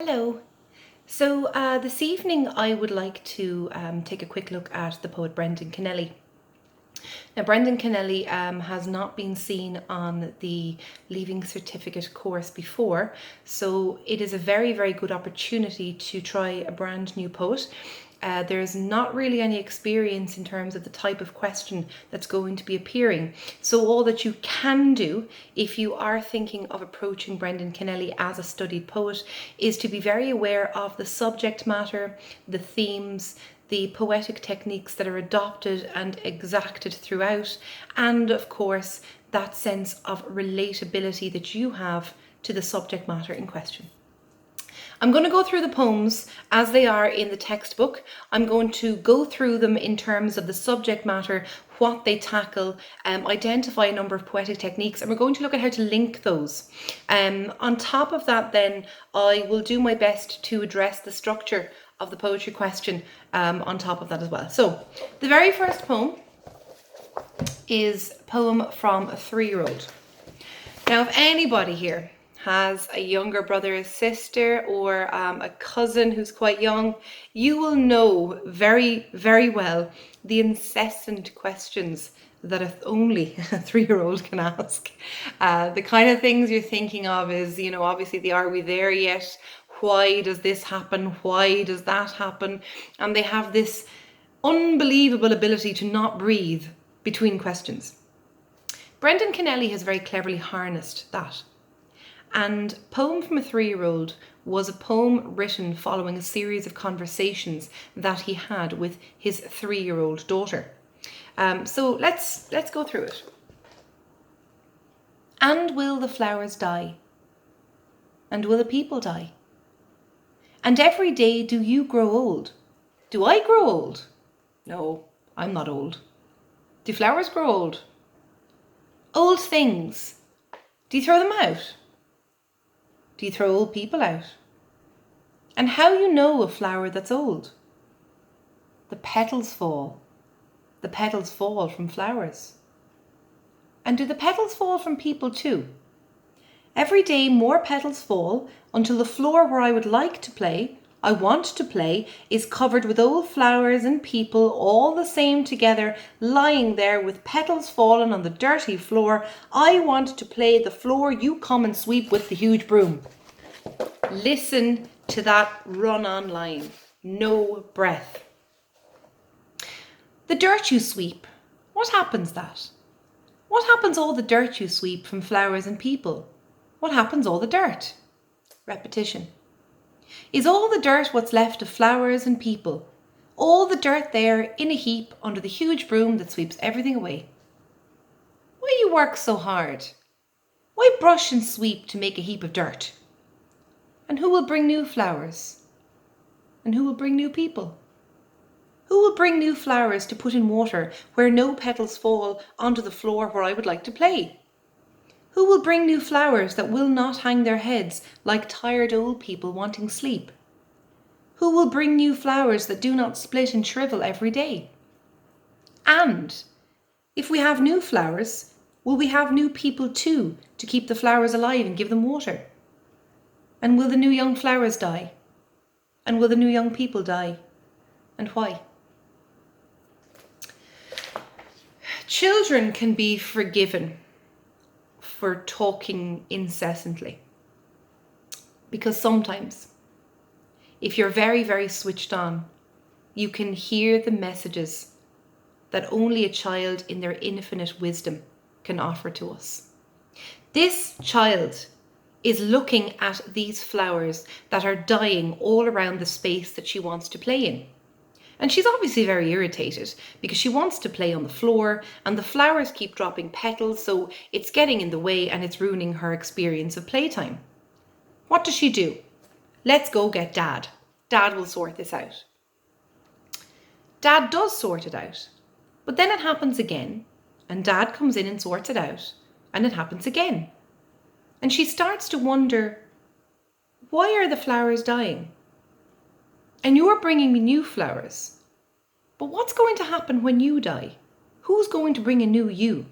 Hello. So this evening I would like to take a quick look at the poet Brendan Kennelly. Now Brendan Kennelly has not been seen on the Leaving Certificate course before, so it is a very, very good opportunity to try a brand new poet. There's not really any experience in terms of the type of question that's going to be appearing. So all that you can do if you are thinking of approaching Brendan Kennelly as a studied poet is to be very aware of the subject matter, the themes, the poetic techniques that are adopted and exacted throughout, and of course that sense of relatability that you have to the subject matter in question. I'm going to go through the poems as they are in the textbook. I'm going to go through them in terms of the subject matter, what they tackle, identify a number of poetic techniques, and we're going to look at how to link those. On top of that then, I will do my best to address the structure of the poetry question on top of that as well. So the very first poem is a poem from a 3-year-old. Now if anybody here has a younger brother or sister or a cousin who's quite young, you will know very, very well the incessant questions that only a 3-year-old can ask. The kind of things you're thinking of is, obviously the "are we there yet?" Why does this happen? Why does that happen? And they have this unbelievable ability to not breathe between questions. Brendan Kennelly has very cleverly harnessed that. And Poem from a 3-year-old was a poem written following a series of conversations that he had with his 3-year-old daughter. So let's go through it. And will the flowers die? And will the people die? And every day do you grow old? Do I grow old? No, I'm not old. Do flowers grow old? Old things. Do you throw them out? Do you throw old people out? And how you know a flower that's old? The petals fall. The petals fall from flowers. And do the petals fall from people too? Every day more petals fall until the floor where I would like to play, I want to play, is covered with old flowers and people all the same together, lying there with petals fallen on the dirty floor. I want to play the floor, you come and sweep with the huge broom. Listen to that run-on line. No breath. The dirt you sweep, what happens that? What happens all the dirt you sweep from flowers and people? What happens all the dirt? Repetition. Is all the dirt what's left of flowers and people? All the dirt there in a heap under the huge broom that sweeps everything away? Why you work so hard? Why brush and sweep to make a heap of dirt? And who will bring new flowers? And who will bring new people? Who will bring new flowers to put in water where no petals fall onto the floor where I would like to play? Who will bring new flowers that will not hang their heads like tired old people wanting sleep? Who will bring new flowers that do not split and shrivel every day? And if we have new flowers, will we have new people too to keep the flowers alive and give them water? And will the new young flowers die? And will the new young people die? And why? Children can be forgiven for talking incessantly. Because sometimes, if you're very, very switched on, you can hear the messages that only a child in their infinite wisdom can offer to us. This child is looking at these flowers that are dying all around the space that she wants to play in. And she's obviously very irritated because she wants to play on the floor and the flowers keep dropping petals, so it's getting in the way and it's ruining her experience of playtime. What does she do? Let's go get Dad. Dad will sort this out. Dad does sort it out, but then it happens again, and Dad comes in and sorts it out, and it happens again. And she starts to wonder, why are the flowers dying? And you're bringing me new flowers. But what's going to happen when you die? Who's going to bring a new you?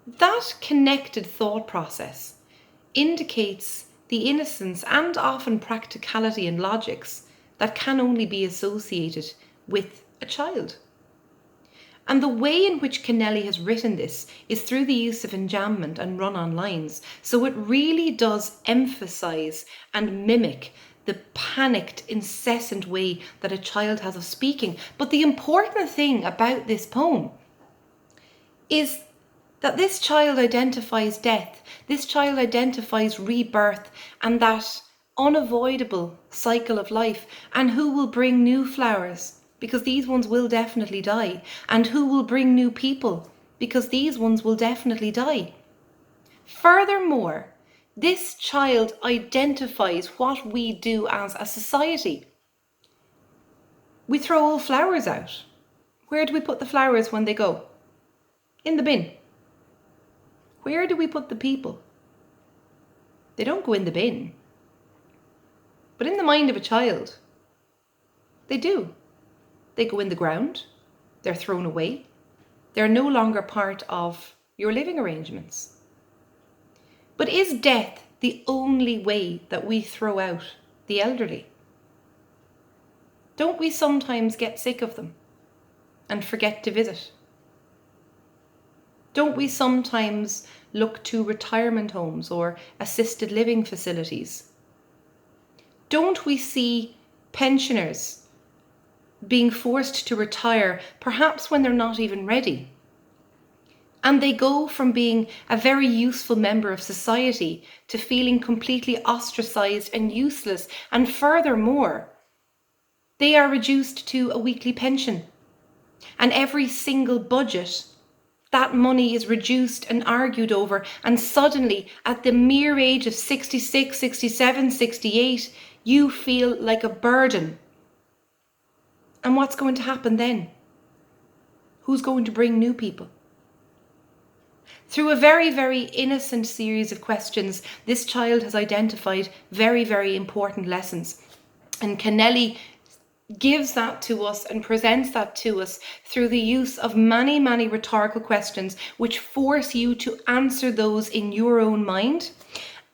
That connected thought process indicates the innocence and often practicality and logics that can only be associated with a child. And the way in which Kennelly has written this is through the use of enjambment and run-on lines. So it really does emphasize and mimic the panicked, incessant way that a child has of speaking. But the important thing about this poem is that this child identifies death, this child identifies rebirth and that unavoidable cycle of life, and who will bring new flowers, because these ones will definitely die, and who will bring new people, because these ones will definitely die. Furthermore, this child identifies what we do as a society. We throw all flowers out. Where do we put the flowers when they go? In the bin. Where do we put the people? They don't go in the bin. But in the mind of a child, they do. They go in the ground, they're thrown away, they're no longer part of your living arrangements. But is death the only way that we throw out the elderly? Don't we sometimes get sick of them and forget to visit? Don't we sometimes look to retirement homes or assisted living facilities? Don't we see pensioners being forced to retire, perhaps when they're not even ready? And they go from being a very useful member of society to feeling completely ostracized and useless. And furthermore, they are reduced to a weekly pension. And every single budget, that money is reduced and argued over. And suddenly, at the mere age of 66, 67, 68, you feel like a burden. And what's going to happen then? Who's going to bring new people? Through a very, very innocent series of questions, this child has identified very, very important lessons. And Kennelly gives that to us and presents that to us through the use of many, many rhetorical questions which force you to answer those in your own mind.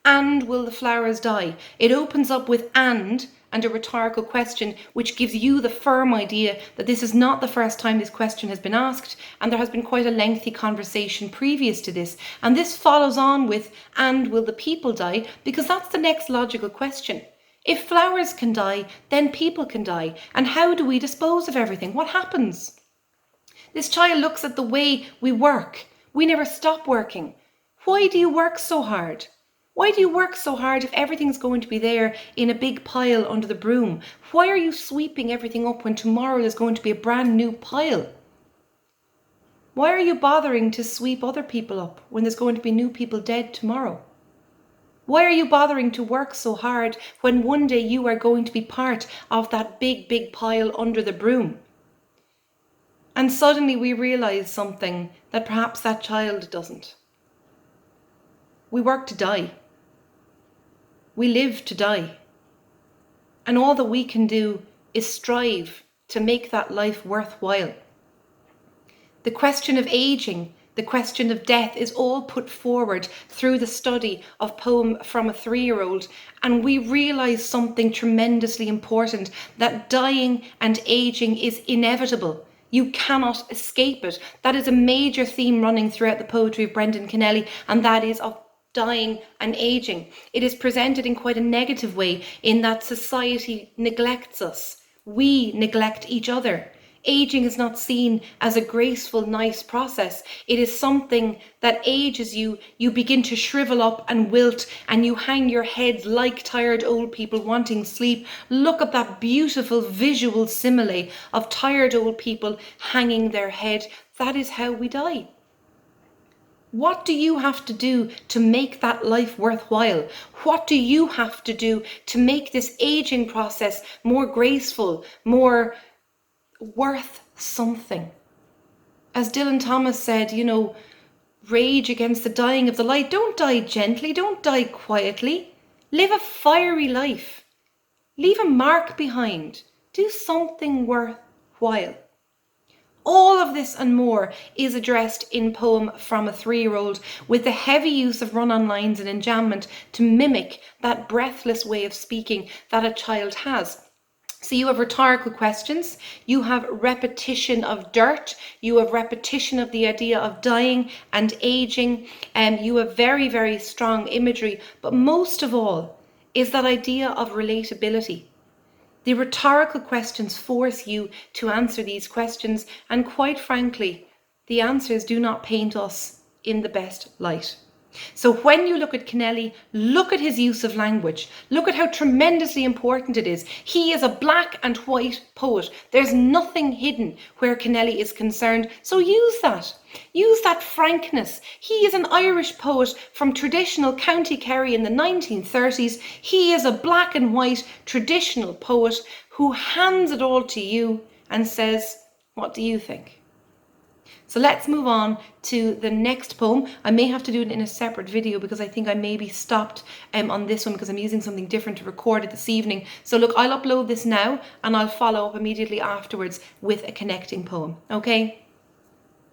And will the flowers die? It opens up with and a rhetorical question which gives you the firm idea that this is not the first time this question has been asked, and there has been quite a lengthy conversation previous to this. And this follows on with, and will the people die? Because that's the next logical question. If flowers can die, then people can die. And how do we dispose of everything? What happens? This child looks at the way we work. We never stop working. Why do you work so hard? Why do you work so hard if everything's going to be there in a big pile under the broom? Why are you sweeping everything up when tomorrow there's going to be a brand new pile? Why are you bothering to sweep other people up when there's going to be new people dead tomorrow? Why are you bothering to work so hard when one day you are going to be part of that big, big pile under the broom? And suddenly we realize something that perhaps that child doesn't. We work to die. We live to die. And all that we can do is strive to make that life worthwhile. The question of aging, the question of death is all put forward through the study of Poem from a 3-year-old. And we realize something tremendously important, that dying and aging is inevitable. You cannot escape it. That is a major theme running throughout the poetry of Brendan Kennelly, and that is of dying and aging. It is presented in quite a negative way, in that society neglects us. We neglect each other. Aging is not seen as a graceful, nice process. It is something that ages you. You begin to shrivel up and wilt, and you hang your heads like tired old people wanting sleep. Look at that beautiful visual simile of tired old people hanging their head. That is how we die. What do you have to do to make that life worthwhile? What do you have to do to make this aging process more graceful, more worth something? As Dylan Thomas said, rage against the dying of the light. Don't die gently, don't die quietly. Live a fiery life. Leave a mark behind. Do something worthwhile. All of this and more is addressed in Poem from a 3-year-old, with the heavy use of run-on lines and enjambment to mimic that breathless way of speaking that a child has. So you have rhetorical questions, you have repetition of dirt, you have repetition of the idea of dying and aging, and you have very, very strong imagery, but most of all is that idea of relatability. The rhetorical questions force you to answer these questions, and quite frankly, the answers do not paint us in the best light. So when you look at Kennelly, look at his use of language. Look at how tremendously important it is. He is a black and white poet. There's nothing hidden where Kennelly is concerned. So use that. Use that frankness. He is an Irish poet from traditional County Kerry in the 1930s. He is a black and white traditional poet who hands it all to you and says, what do you think? So let's move on to the next poem. I may have to do it in a separate video because I think I maybe stopped on this one because I'm using something different to record it this evening. So look, I'll upload this now and I'll follow up immediately afterwards with a connecting poem. Okay?